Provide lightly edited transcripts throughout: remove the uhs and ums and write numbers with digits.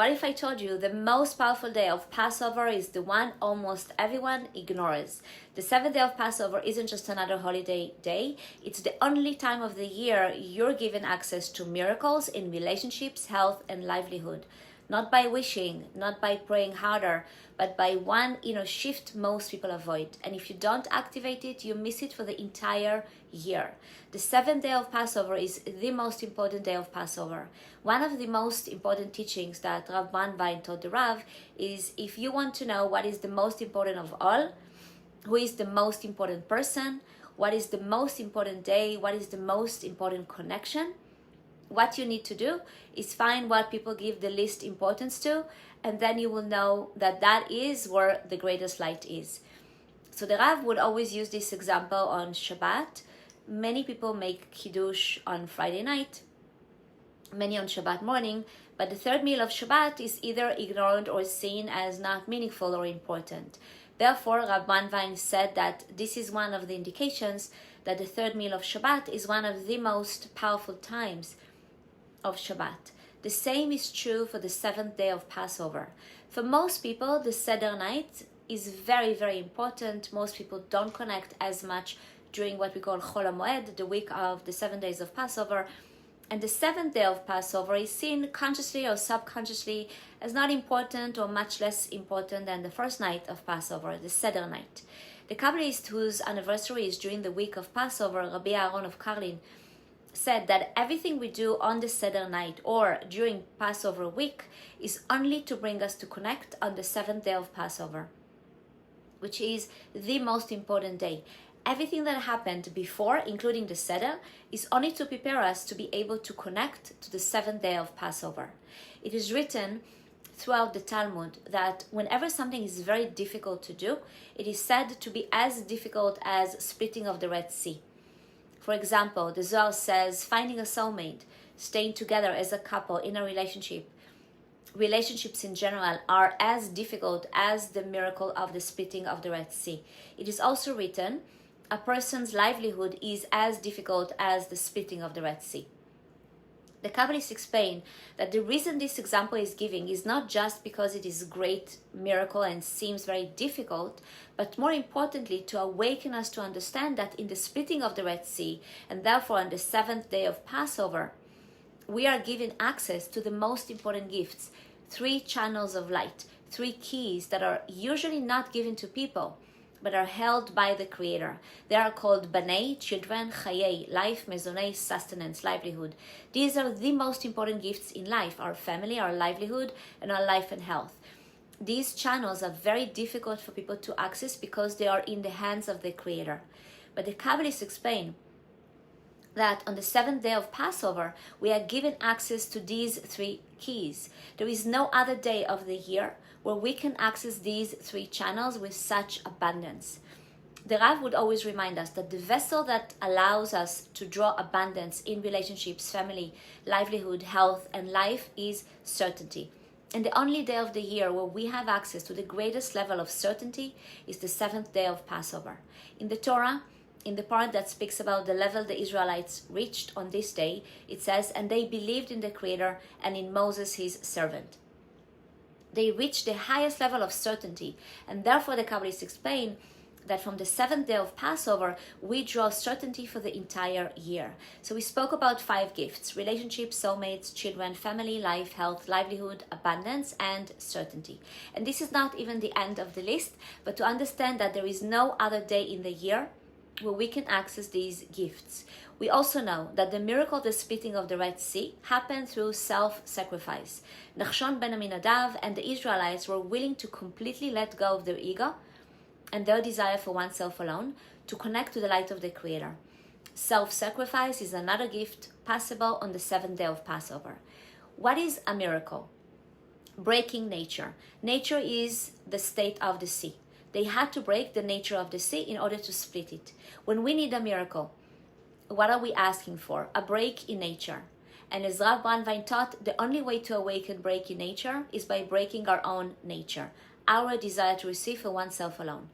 what if I told you the most powerful day of Passover is the one almost everyone ignores? The seventh day of Passover isn't just another holiday day. It's the only time of the year you're given access to miracles in relationships, health, and livelihood. Not by wishing, not by praying harder, but by one shift most people avoid. And if you don't activate it, you miss it for the entire year. The seventh day of Passover is the most important day of Passover. One of the most important teachings that Rav Banei taught the Rav is, if you want to know what is the most important of all, who is the most important person, what is the most important day, what is the most important connection, what you need to do is find what people give the least importance to, and then you will know that that is where the greatest light is. So the Rav would always use this example on Shabbat. Many people make Kiddush on Friday night, many on Shabbat morning, but the third meal of Shabbat is either ignored or seen as not meaningful or important. Therefore, Rav Banei said that this is one of the indications that the third meal of Shabbat is one of the most powerful times of Shabbat. The same is true for the seventh day of Passover. For most people, the Seder night is very, very important. Most people don't connect as much during what we call Chol HaMoed, the week of the 7 days of Passover. And the seventh day of Passover is seen consciously or subconsciously as not important or much less important than the first night of Passover, the Seder night. The Kabbalist whose anniversary is during the week of Passover, Rabbi Aaron of Karlin, said that everything we do on the Seder night or during Passover week is only to bring us to connect on the seventh day of Passover, which is the most important day. Everything that happened before, including the Seder, is only to prepare us to be able to connect to the seventh day of Passover. It is written throughout the Talmud that whenever something is very difficult to do, it is said to be as difficult as splitting of the Red Sea. For example, the Zohar says finding a soulmate, staying together as a couple in a relationship, relationships in general are as difficult as the miracle of the splitting of the Red Sea. It is also written, a person's livelihood is as difficult as the splitting of the Red Sea. The Kabbalists explain that the reason this example is giving is not just because it is a great miracle and seems very difficult, but more importantly to awaken us to understand that in the splitting of the Red Sea, and therefore on the seventh day of Passover, we are given access to the most important gifts, 3 channels of light, 3 keys that are usually not given to people, but are held by the Creator. They are called Banei, children, Chayei, life, Mezonei, sustenance, livelihood. These are the most important gifts in life, our family, our livelihood, and our life and health. These channels are very difficult for people to access because they are in the hands of the Creator. But the Kabbalists explain that on the seventh day of Passover, we are given access to these 3 keys. There is no other day of the year where we can access these 3 channels with such abundance. The Rav would always remind us that the vessel that allows us to draw abundance in relationships, family, livelihood, health, and life is certainty. And the only day of the year where we have access to the greatest level of certainty is the 7th day of Passover. In the Torah, in the part that speaks about the level the Israelites reached on this day, it says, and they believed in the Creator and in Moses his servant. They reached the highest level of certainty, and therefore the Kabbalists explain that from the 7th day of Passover, we draw certainty for the entire year. So we spoke about 5 gifts: relationships, soulmates, children, family, life, health, livelihood, abundance, and certainty. And this is not even the end of the list, but to understand that there is no other day in the year where we can access these gifts. We also know that the miracle of the splitting of the Red Sea happened through self-sacrifice. Nachshon ben Aminadav and the Israelites were willing to completely let go of their ego and their desire for oneself alone to connect to the light of the Creator. Self-sacrifice is another gift possible on the 7th day of Passover. What is a miracle? Breaking nature. Nature is the state of the sea. They had to break the nature of the sea in order to split it. When we need a miracle, what are we asking for? A break in nature. And as Rav Banei taught, the only way to awaken break in nature is by breaking our own nature, our desire to receive for oneself alone.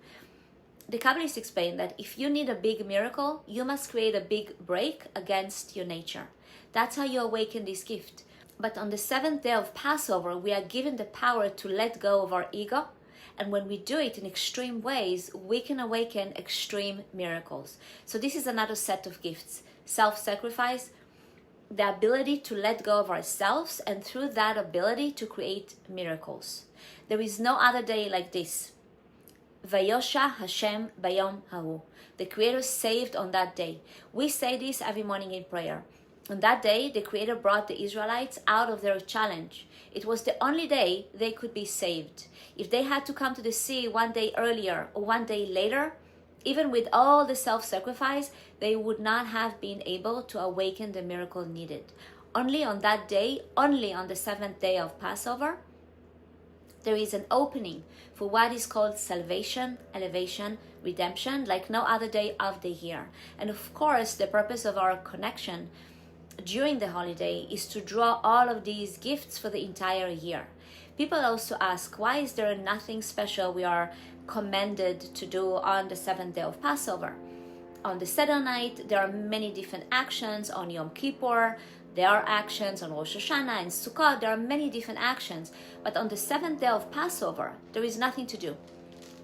The Kabbalists explain that if you need a big miracle, you must create a big break against your nature. That's how you awaken this gift. But on the 7th day of Passover, we are given the power to let go of our ego. And when we do it in extreme ways, we can awaken extreme miracles. So this is another set of gifts. Self-sacrifice, the ability to let go of ourselves, and through that ability to create miracles. There is no other day like this. Vayosha Hashem bayom hahu. The Creator saved on that day. We say this every morning in prayer. On that day, the Creator brought the Israelites out of their challenge. It was the only day they could be saved. If they had to come to the sea one day earlier or one day later, even with all the self-sacrifice, they would not have been able to awaken the miracle needed. Only on that day, only on the 7th day of Passover, there is an opening for what is called salvation, elevation, redemption, like no other day of the year. And of course, the purpose of our connection during the holiday is to draw all of these gifts for the entire year. People also ask, why is there nothing special we are commanded to do on the 7th day of Passover? On the Seder night, there are many different actions. On Yom Kippur, there are actions. On Rosh Hashanah and Sukkot, there are many different actions. But on the 7th day of Passover, there is nothing to do.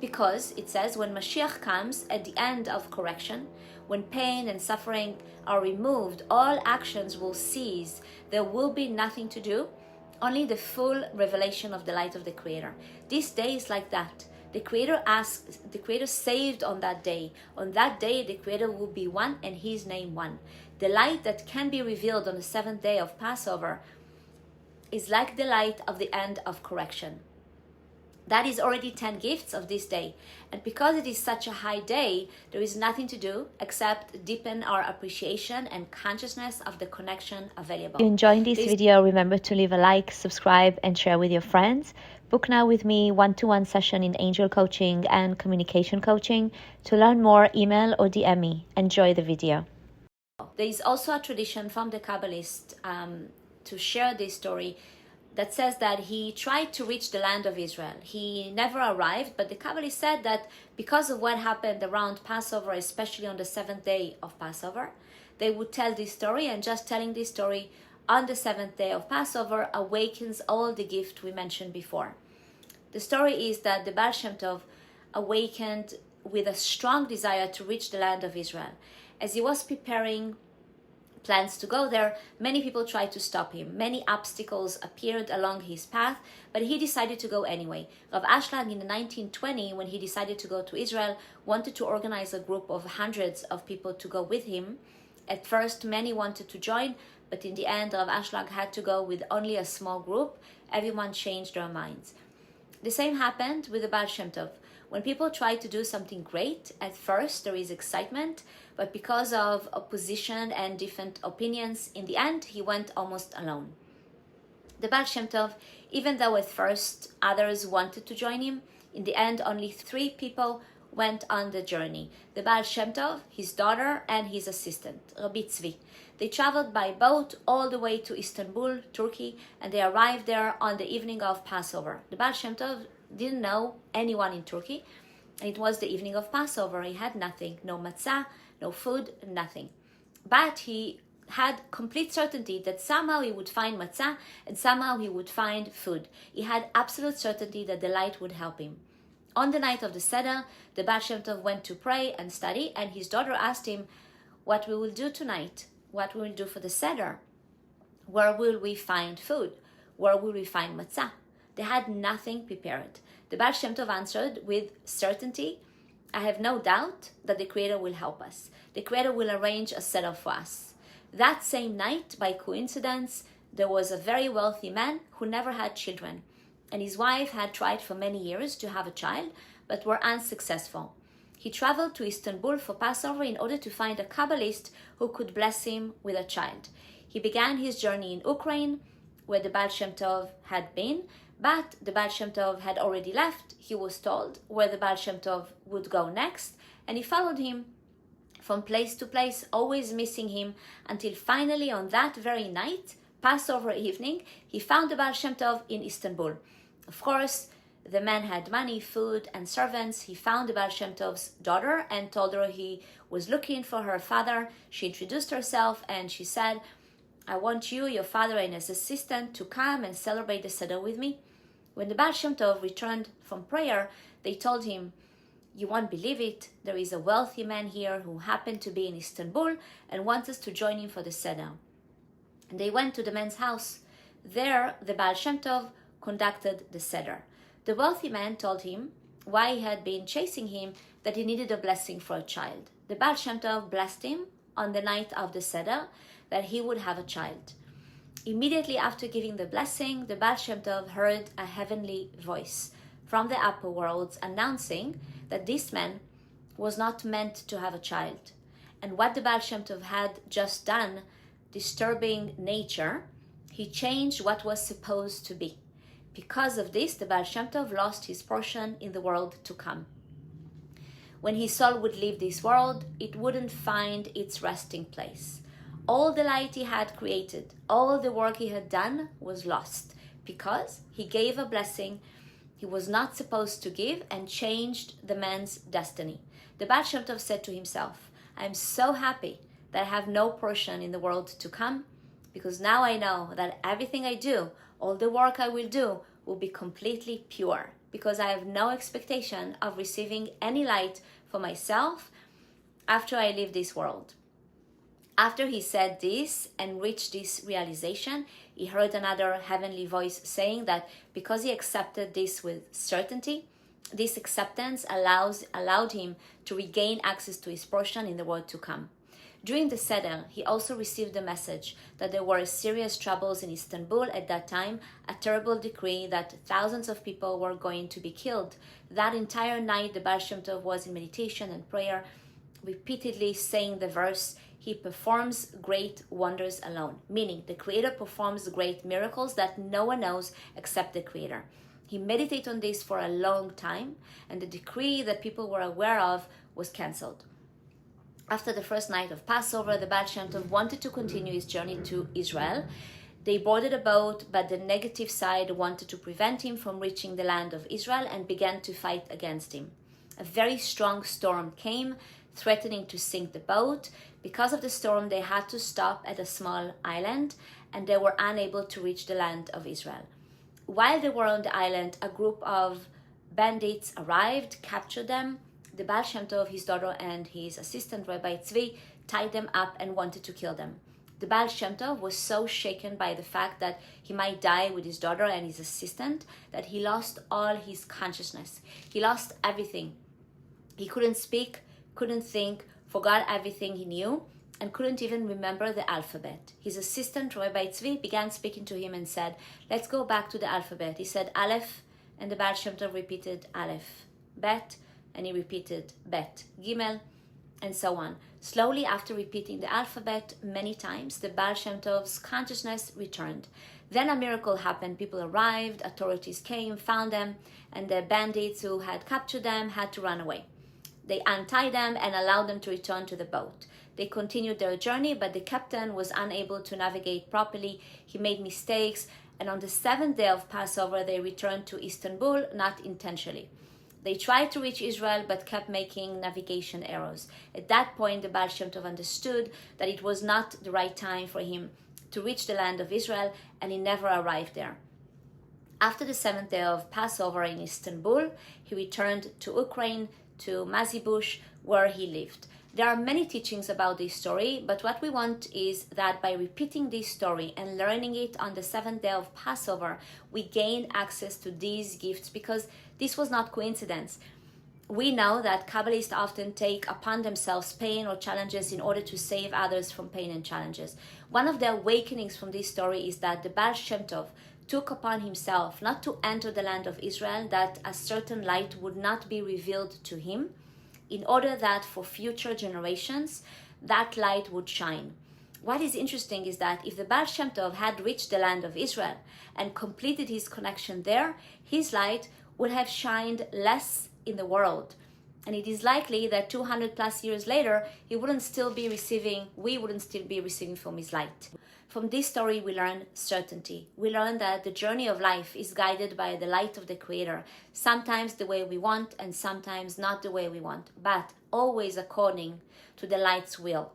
Because it says when Mashiach comes at the end of correction, when pain and suffering are removed, all actions will cease. There will be nothing to do, only the full revelation of the light of the Creator. This day is like that. The Creator saved on that day. On that day, the Creator will be one and His name one. The light that can be revealed on the 7th day of Passover is like the light of the end of correction. That is already 10 gifts of this day. And because it is such a high day, there is nothing to do except deepen our appreciation and consciousness of the connection available. If you enjoyed this video, remember to leave a like, subscribe, and share with your friends. Book now with me one-to-one session in angel coaching and communication coaching. To learn more, email or DM me. Enjoy the video. There is also a tradition from the Kabbalists to share this story that says that he tried to reach the land of Israel. He never arrived, but the Kabbalah said that because of what happened around Passover, especially on the 7th day of Passover, they would tell this story, and just telling this story on the 7th day of Passover awakens all the gift we mentioned before. The story is that the Baal Shem Tov awakened with a strong desire to reach the land of Israel. As he was preparing plans to go there, many people tried to stop him. Many obstacles appeared along his path, but he decided to go anyway. Rav Ashlag in 1920, when he decided to go to Israel, wanted to organize a group of hundreds of people to go with him. At first, many wanted to join, but in the end, Rav Ashlag had to go with only a small group. Everyone changed their minds. The same happened with the Baal Shem Tov. When people try to do something great, at first there is excitement, but because of opposition and different opinions, in the end, he went almost alone. The Baal Shem Tov, even though at first others wanted to join him, in the end, only 3 people went on the journey. The Baal Shem Tov, his daughter, and his assistant, Rabbi Tzvi. They traveled by boat all the way to Istanbul, Turkey, and they arrived there on the evening of Passover. The Baal Shem Tov didn't know anyone in Turkey. It was the evening of Passover. He had nothing, no matzah, no food, nothing. But he had complete certainty that somehow he would find matzah and somehow he would find food. He had absolute certainty that the light would help him. On the night of the Seder, the Baal Shem Tov went to pray and study, and his daughter asked him, what we will do tonight, what we will do for the Seder, where will we find food, where will we find matzah? They had nothing prepared. The Baal Shem Tov answered with certainty, I have no doubt that the Creator will help us. The Creator will arrange a Seder for us. That same night, by coincidence, there was a very wealthy man who never had children, and his wife had tried for many years to have a child, but were unsuccessful. He traveled to Istanbul for Passover in order to find a Kabbalist who could bless him with a child. He began his journey in Ukraine, where the Baal Shem Tov had been, but the Baal Shem Tov had already left. He was told where the Baal Shem Tov would go next, and he followed him from place to place, always missing him, until finally on that very night, Passover evening, he found the Baal Shem Tov in Istanbul. Of course, the man had money, food, and servants. He found the Baal Shem Tov's daughter and told her he was looking for her father. She introduced herself and she said, I want you, your father, and his assistant to come and celebrate the Seder with me. When the Baal Shem Tov returned from prayer, they told him, you won't believe it, there is a wealthy man here who happened to be in Istanbul and wants us to join him for the Seder. And they went to the man's house. There, the Baal Shem Tov conducted the Seder. The wealthy man told him why he had been chasing him, that he needed a blessing for a child. The Baal Shem Tov blessed him on the night of the Seder that he would have a child. Immediately after giving the blessing, the Baal Shem Tov heard a heavenly voice from the upper worlds announcing that this man was not meant to have a child. And what the Baal Shem Tov had just done, disturbing nature, he changed what was supposed to be. Because of this, the Baal Shem Tov lost his portion in the world to come. When his soul would leave this world, it wouldn't find its resting place. All the light he had created, all the work he had done was lost because he gave a blessing he was not supposed to give and changed the man's destiny. The Baal Shem Tov said to himself, I am so happy that I have no portion in the world to come, because now I know that everything I do, all the work I will do, will be completely pure, because I have no expectation of receiving any light for myself after I leave this world. After he said this and reached this realization, he heard another heavenly voice saying that because he accepted this with certainty, this acceptance allowed him to regain access to his portion in the world to come. During the Seder, he also received the message that there were serious troubles in Istanbul at that time, a terrible decree that thousands of people were going to be killed. That entire night, the Baal Shem Tov was in meditation and prayer, repeatedly saying the verse, he performs great wonders alone, meaning the Creator performs great miracles that no one knows except the Creator. He meditated on this for a long time, and the decree that people were aware of was cancelled. After the first night of Passover, the Baal Shem Tov wanted to continue his journey to Israel. They boarded a boat, but the negative side wanted to prevent him from reaching the land of Israel and began to fight against him. A very strong storm came, threatening to sink the boat. Because of the storm, they had to stop at a small island, and they were unable to reach the land of Israel. While they were on the island, a group of bandits arrived, captured them. The Baal Shem Tov, his daughter, and his assistant, Rabbi Tzvi, tied them up and wanted to kill them. The Baal Shem Tov was so shaken by the fact that he might die with his daughter and his assistant that he lost all his consciousness. He lost everything. He couldn't speak, couldn't think, forgot everything he knew, and couldn't even remember the alphabet. His assistant, Rabbi Tzvi, began speaking to him and said, let's go back to the alphabet. He said, Aleph, and the Baal Shem Tov repeated Aleph. Bet, and he repeated Bet. Gimel, and so on. Slowly, after repeating the alphabet many times, the Baal Shem Tov's consciousness returned. Then a miracle happened. People arrived, authorities came, found them, and the bandits who had captured them had to run away. They untied them and allowed them to return to the boat. They continued their journey, but the captain was unable to navigate properly. He made mistakes, and on the 7th day of Passover, they returned to Istanbul, not intentionally. They tried to reach Israel, but kept making navigation errors. At that point, the Baal Shem Tov understood that it was not the right time for him to reach the land of Israel, and he never arrived there. After the 7th day of Passover in Istanbul, he returned to Ukraine, to Mazibush, where he lived. There are many teachings about this story, but what we want is that by repeating this story and learning it on the 7th day of Passover, we gain access to these gifts, because this was not coincidence. We know that Kabbalists often take upon themselves pain or challenges in order to save others from pain and challenges. One of the awakenings from this story is that the Baal Shem Tov took upon himself not to enter the land of Israel, that a certain light would not be revealed to him, in order that for future generations, that light would shine. What is interesting is that if the Baal Shem Tov had reached the land of Israel and completed his connection there, his light would have shined less in the world. And it is likely that 200 plus years later, we wouldn't still be receiving from his light. From this story, we learn certainty. We learn that the journey of life is guided by the light of the Creator, sometimes the way we want and sometimes not the way we want, but always according to the light's will.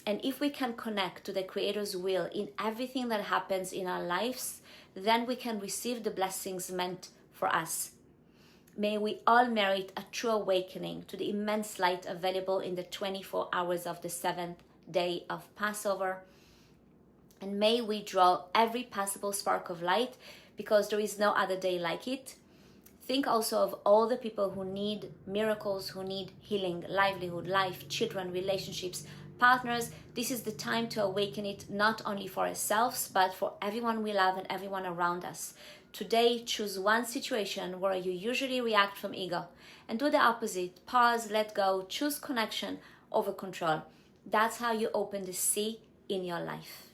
And if we can connect to the Creator's will in everything that happens in our lives, then we can receive the blessings meant for us. May we all merit a true awakening to the immense light available in the 24 hours of the 7th day of Passover. And may we draw every possible spark of light, because there is no other day like it. Think also of all the people who need miracles, who need healing, livelihood, life, children, relationships, partners. This is the time to awaken it, not only for ourselves, but for everyone we love and everyone around us. Today, choose one situation where you usually react from ego and do the opposite. Pause, let go, choose connection over control. That's how you open the sea in your life.